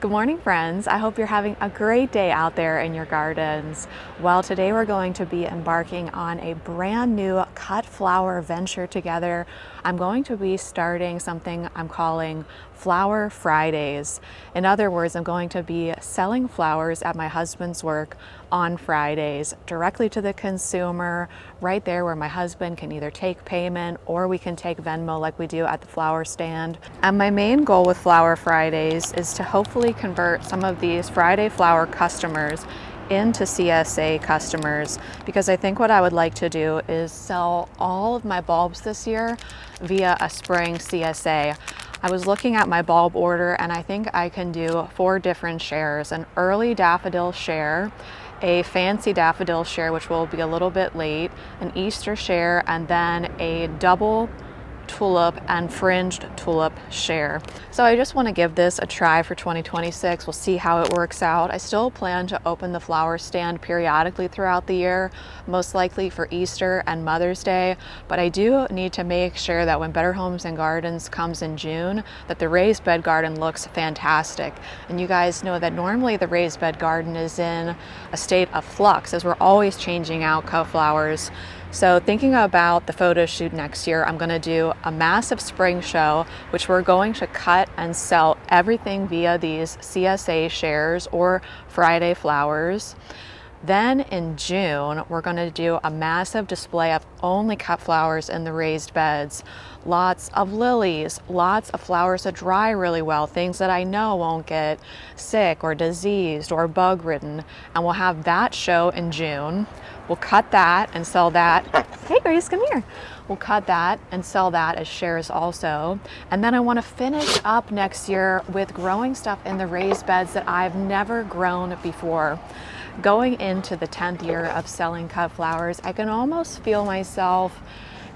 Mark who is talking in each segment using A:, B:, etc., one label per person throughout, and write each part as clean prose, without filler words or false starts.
A: Good morning, friends. I hope you're having a great day out there in your gardens. Well, today we're going to be embarking on a brand new cut flower venture together. I'm going to be starting something I'm calling Flower Fridays. In other words, I'm going to be selling flowers at my husband's work on Fridays directly to the consumer, right there where my husband can either take payment or we can take Venmo like we do at the flower stand. And my main goal with Flower Fridays is to hopefully convert some of these Friday flower customers into CSA customers, because I think what I would like to do is sell all of my bulbs this year via a spring CSA. I was looking at my bulb order and I think I can do 4 different shares: an early daffodil share, a fancy daffodil share, which will be a little bit late, an Easter share, and then a double tulip and fringed tulip share. So I just want to give this a try for 2026. We'll see how it works out. I still plan to open the flower stand periodically throughout the year, most likely for Easter and Mother's Day, but I do need to make sure that when Better Homes and Gardens comes in June, that the raised bed garden looks fantastic. And you guys know that normally the raised bed garden is in a state of flux as we're always changing out cut flowers. So thinking about the photo shoot next year, I'm going to do a massive spring show, which we're going to cut and sell everything via these CSA shares or Friday flowers. Then in June, we're going to do a massive display of only cut flowers in the raised beds. Lots of lilies, lots of flowers that dry really well, things that I know won't get sick or diseased or bug ridden. And we'll have that show in June. We'll cut that and sell that. Hey Grace, come here. We'll cut that and sell that as shares also. And then I want to finish up next year with growing stuff in the raised beds that I've never grown before. Going into the 10th year of selling cut flowers, I can almost feel myself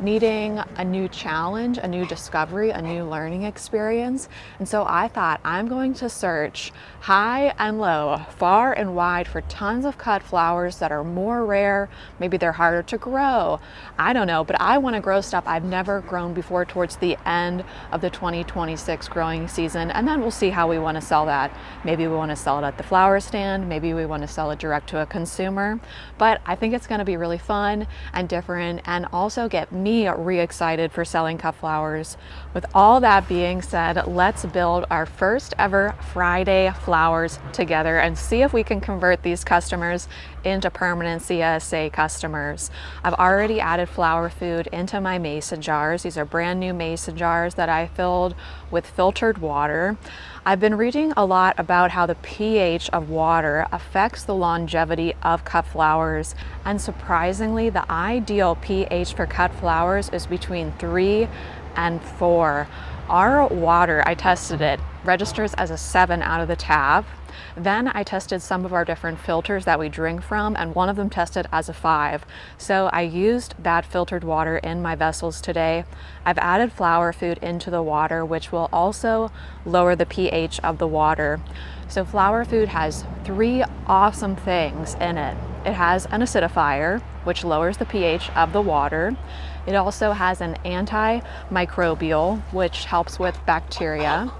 A: needing a new challenge, a new discovery, a new learning experience. And so I thought I'm going to search high and low, far and wide for tons of cut flowers that are more rare. Maybe they're harder to grow. I don't know, but I want to grow stuff I've never grown before towards the end of the 2026 growing season. And then we'll see how we want to sell that. Maybe we want to sell it at the flower stand. Maybe we want to sell it direct to a consumer. But I think it's going to be really fun and different and also get me re-excited for selling cut flowers. With all that being said, let's build our first ever Friday flowers together and see if we can convert these customers into permanent CSA customers. I've already added flower food into my mason jars. These are brand new mason jars that I filled with filtered water. I've been reading a lot about how the pH of water affects the longevity of cut flowers, and surprisingly, the ideal pH for cut flowers is between 3 and 4. Our water, I tested it, registers as a 7 out of the tap. Then I tested some of our different filters that we drink from, and one of them tested as a 5. So I used that filtered water in my vessels today. I've added flower food into the water, which will also lower the pH of the water. So flower food has 3 awesome things in it. It has an acidifier, which lowers the pH of the water. It also has an antimicrobial, which helps with bacteria.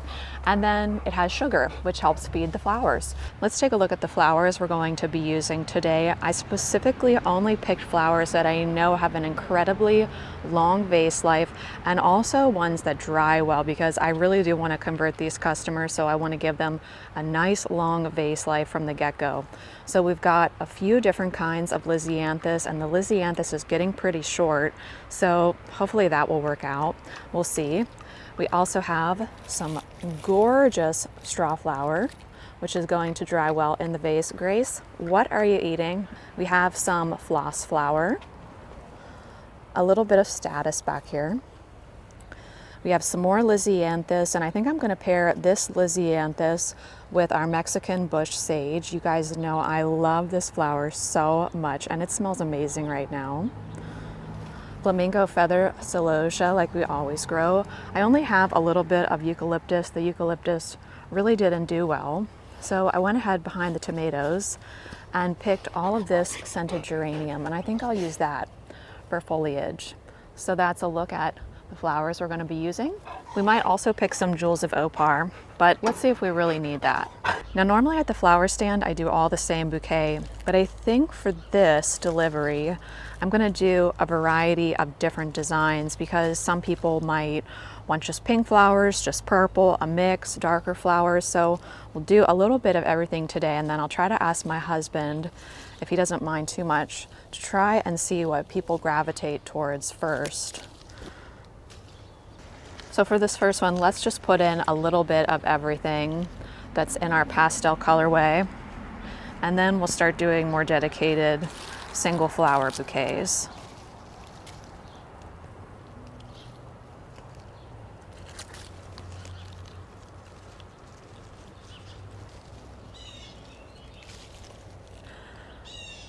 A: And then it has sugar, which helps feed the flowers. Let's take a look at the flowers we're going to be using today. I specifically only picked flowers that I know have an incredibly long vase life and also ones that dry well, because I really do want to convert these customers, so I want to give them a nice long vase life from the get-go. So we've got a few different kinds of Lisianthus, and the Lisianthus is getting pretty short, so hopefully that will work out. We'll see. We also have some gorgeous straw flower, which is going to dry well in the vase. Grace, what are you eating? We have some floss flower, a little bit of status back here. We have some more Lisianthus, and I think I'm going to pair this Lisianthus with our Mexican bush sage. You guys know I love this flower so much, and it smells amazing right now. Flamingo feather celosia, like we always grow. I only have a little bit of eucalyptus. The eucalyptus really didn't do well. So I went ahead behind the tomatoes and picked all of this scented geranium, and I think I'll use that for foliage. So that's a look at the flowers we're going to be using. We might also pick some jewels of opar, but let's see if we really need that. Now normally at the flower stand I do all the same bouquet, but I think for this delivery I'm going to do a variety of different designs because some people might want just pink flowers, just purple, a mix, darker flowers. So we'll do a little bit of everything today, and then I'll try to ask my husband, if he doesn't mind too much, to try and see what people gravitate towards first. So for this first one, let's just put in a little bit of everything that's in our pastel colorway, and then we'll start doing more dedicated single flower bouquets.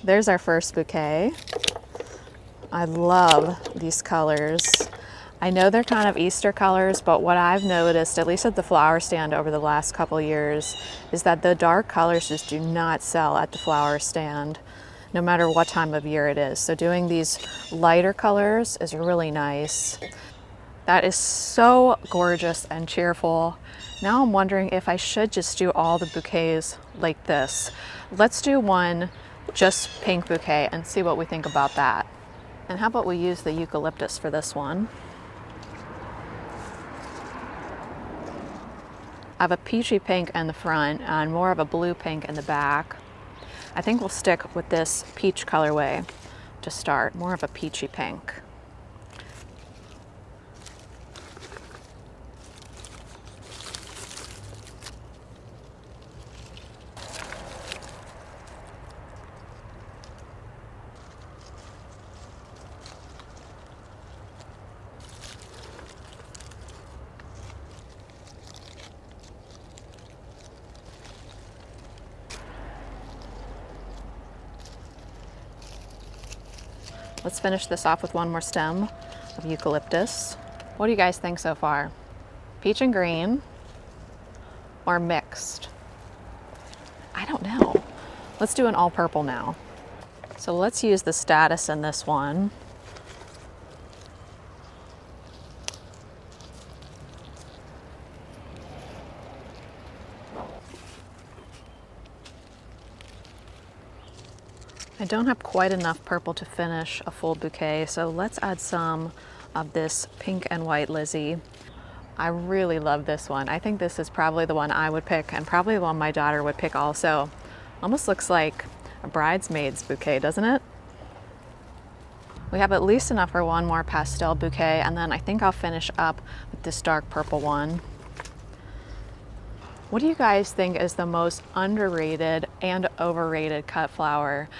A: There's our first bouquet. I love these colors. I know they're kind of Easter colors, but what I've noticed, at least at the flower stand over the last couple years, is that the dark colors just do not sell at the flower stand, no matter what time of year it is. So doing these lighter colors is really nice. That is so gorgeous and cheerful. Now I'm wondering if I should just do all the bouquets like this. Let's do one just pink bouquet and see what we think about that. And how about we use the eucalyptus for this one? I have a peachy pink in the front and more of a blue pink in the back. I think we'll stick with this peach colorway to start, more of a peachy pink. Let's finish this off with one more stem of eucalyptus. What do you guys think so far? Peach and green or mixed? I don't know. Let's do an all purple now. So let's use the status in this one. I don't have quite enough purple to finish a full bouquet, so let's add some of this pink and white Lizzie. I really love this one. I think this is probably the one I would pick, and probably the one my daughter would pick also. Almost looks like a bridesmaid's bouquet, doesn't it? We have at least enough for one more pastel bouquet, and then I think I'll finish up with this dark purple one. What do you guys think is the most underrated and overrated cut flower?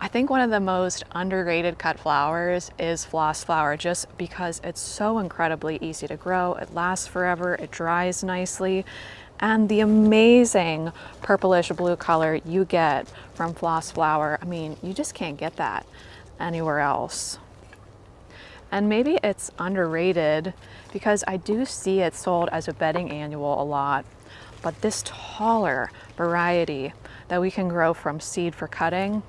A: I think one of the most underrated cut flowers is floss flower, just because it's so incredibly easy to grow. It lasts forever, it dries nicely, and the amazing purplish blue color you get from floss flower, I mean, you just can't get that anywhere else. And maybe it's underrated because I do see it sold as a bedding annual a lot, but this taller variety that we can grow from seed for cutting,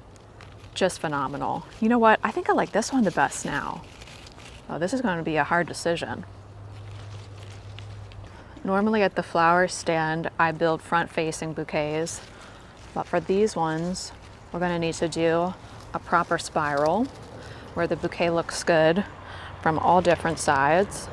A: just phenomenal. You know what? I think I like this one the best now. Oh, this is going to be a hard decision. Normally at the flower stand, I build front-facing bouquets, but for these ones, we're going to need to do a proper spiral where the bouquet looks good from all different sides.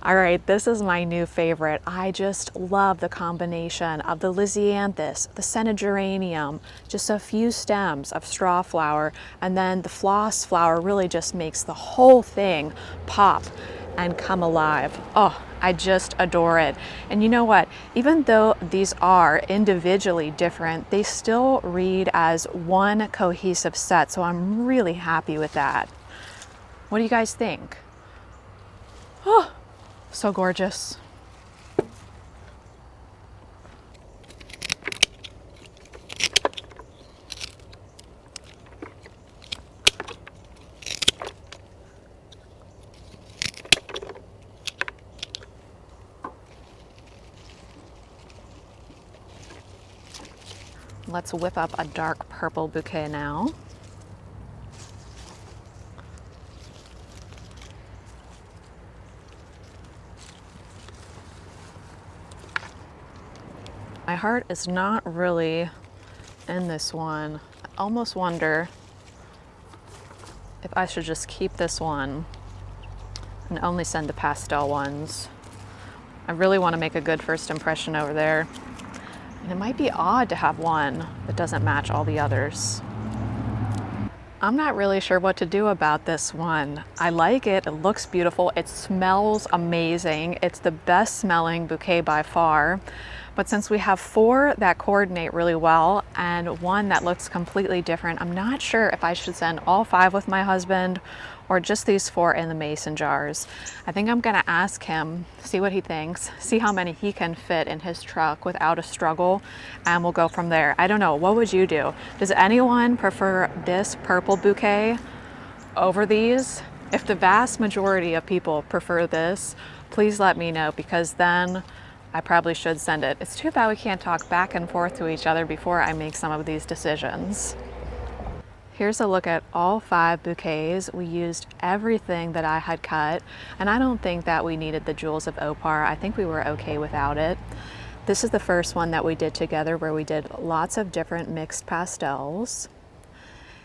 A: All right, this is my new favorite. I just love the combination of the Lisianthus, the scented geranium, just a few stems of straw flower, and then the floss flower really just makes the whole thing pop and come alive. Oh, I just adore it. And you know what? Even though these are individually different, they still read as one cohesive set, so I'm really happy with that. What do you guys think? Oh, so gorgeous. Let's whip up a dark purple bouquet now. heart is not really in this one. I almost wonder if I should just keep this one and only send the pastel ones. I really want to make a good first impression over there. And it might be odd to have one that doesn't match all the others. I'm not really sure what to do about this one. I like it, it looks beautiful, it smells amazing. It's the best smelling bouquet by far. But since we have 4 that coordinate really well and 1 that looks completely different, I'm not sure if I should send all 5 with my husband or just these 4 in the mason jars. I think I'm gonna ask him, see what he thinks, see how many he can fit in his truck without a struggle, and we'll go from there. I don't know, what would you do? Does anyone prefer this purple bouquet over these? If the vast majority of people prefer this, please let me know, because then I probably should send it. It's too bad we can't talk back and forth to each other before I make some of these decisions. Here's a look at all 5 bouquets. We used everything that I had cut, and I don't think that we needed the Jewels of Opar. I think we were okay without it. This is the first one that we did together, where we did lots of different mixed pastels.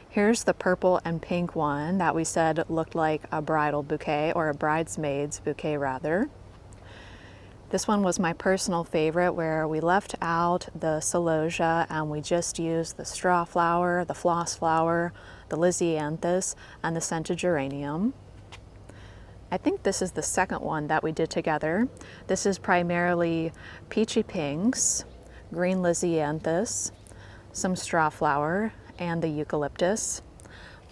A: Here's the purple and pink one that we said looked like a bridal bouquet, or a bridesmaid's bouquet rather. This one was my personal favorite, where we left out the celosia and we just used the straw flower, the floss flower, the lisianthus, and the scented geranium. I think this is the second one that we did together. This is primarily peachy pinks, green lisianthus, some straw flower, and the eucalyptus.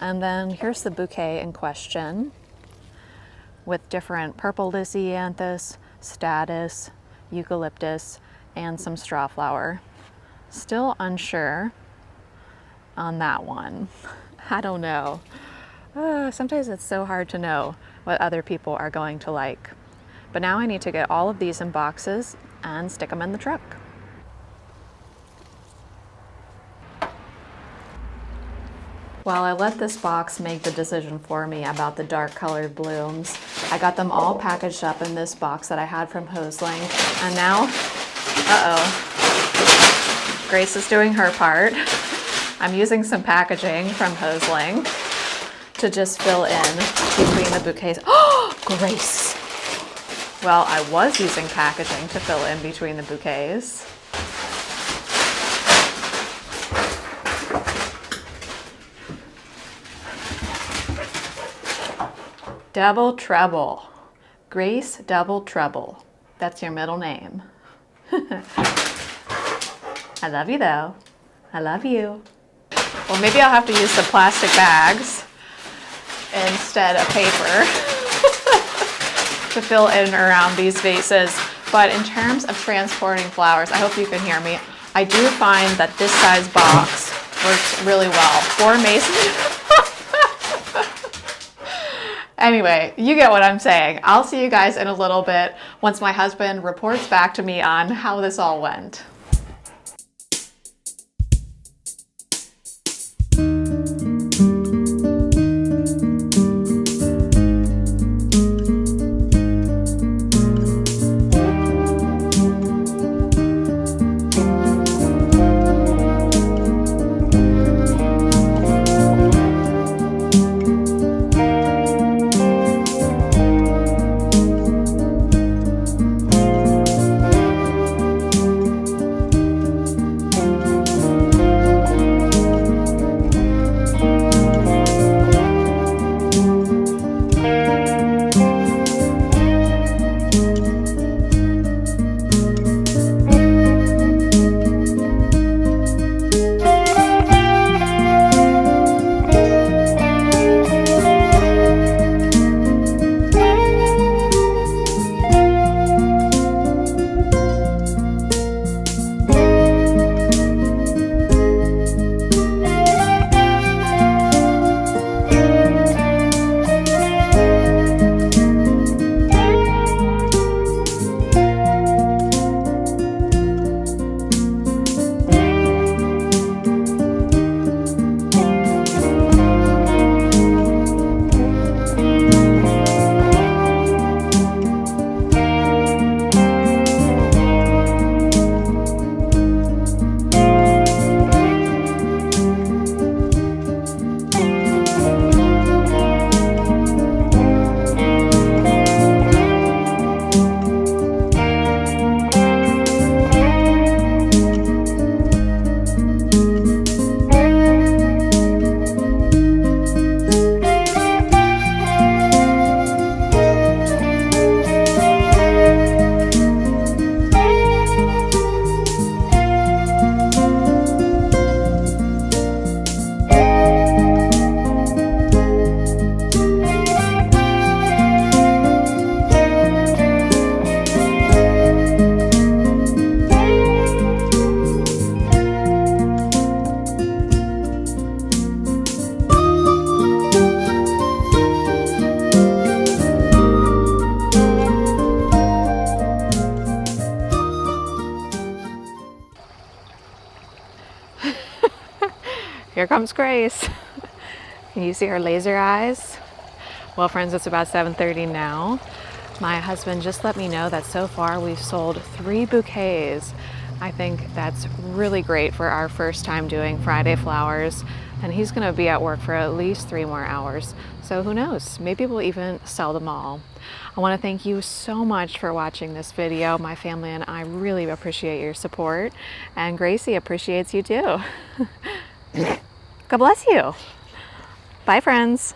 A: And then here's the bouquet in question with different purple lisianthus, status, eucalyptus, and some straw flower. Still unsure on that one. I don't know. Sometimes it's so hard to know what other people are going to like. But now I need to get all of these in boxes and stick them in the truck. While I let this box make the decision for me about the dark colored blooms, I got them all packaged up in this box that I had from Hosling. And now, Grace is doing her part. I'm using some packaging from Hosling to just fill in between the bouquets. Oh, Grace! Well, I was using packaging to fill in between the bouquets. Double Trouble. Grace Double Trouble. That's your middle name. I love you though. I love you. Well, maybe I'll have to use some plastic bags instead of paper to fill in around these vases. But in terms of transporting flowers, I hope you can hear me. I do find that this size box works really well for mason. Anyway, you get what I'm saying. I'll see you guys in a little bit once my husband reports back to me on how this all went. Here comes Grace. Can you see her laser eyes? Well, friends, it's about 7:30 now. My husband just let me know that so far we've sold 3 bouquets. I think that's really great for our first time doing Friday flowers, and he's gonna be at work for at least 3 more hours. So who knows, maybe we'll even sell them all. I wanna thank you so much for watching this video. My family and I really appreciate your support, and Gracie appreciates you too. God bless you. Bye, friends.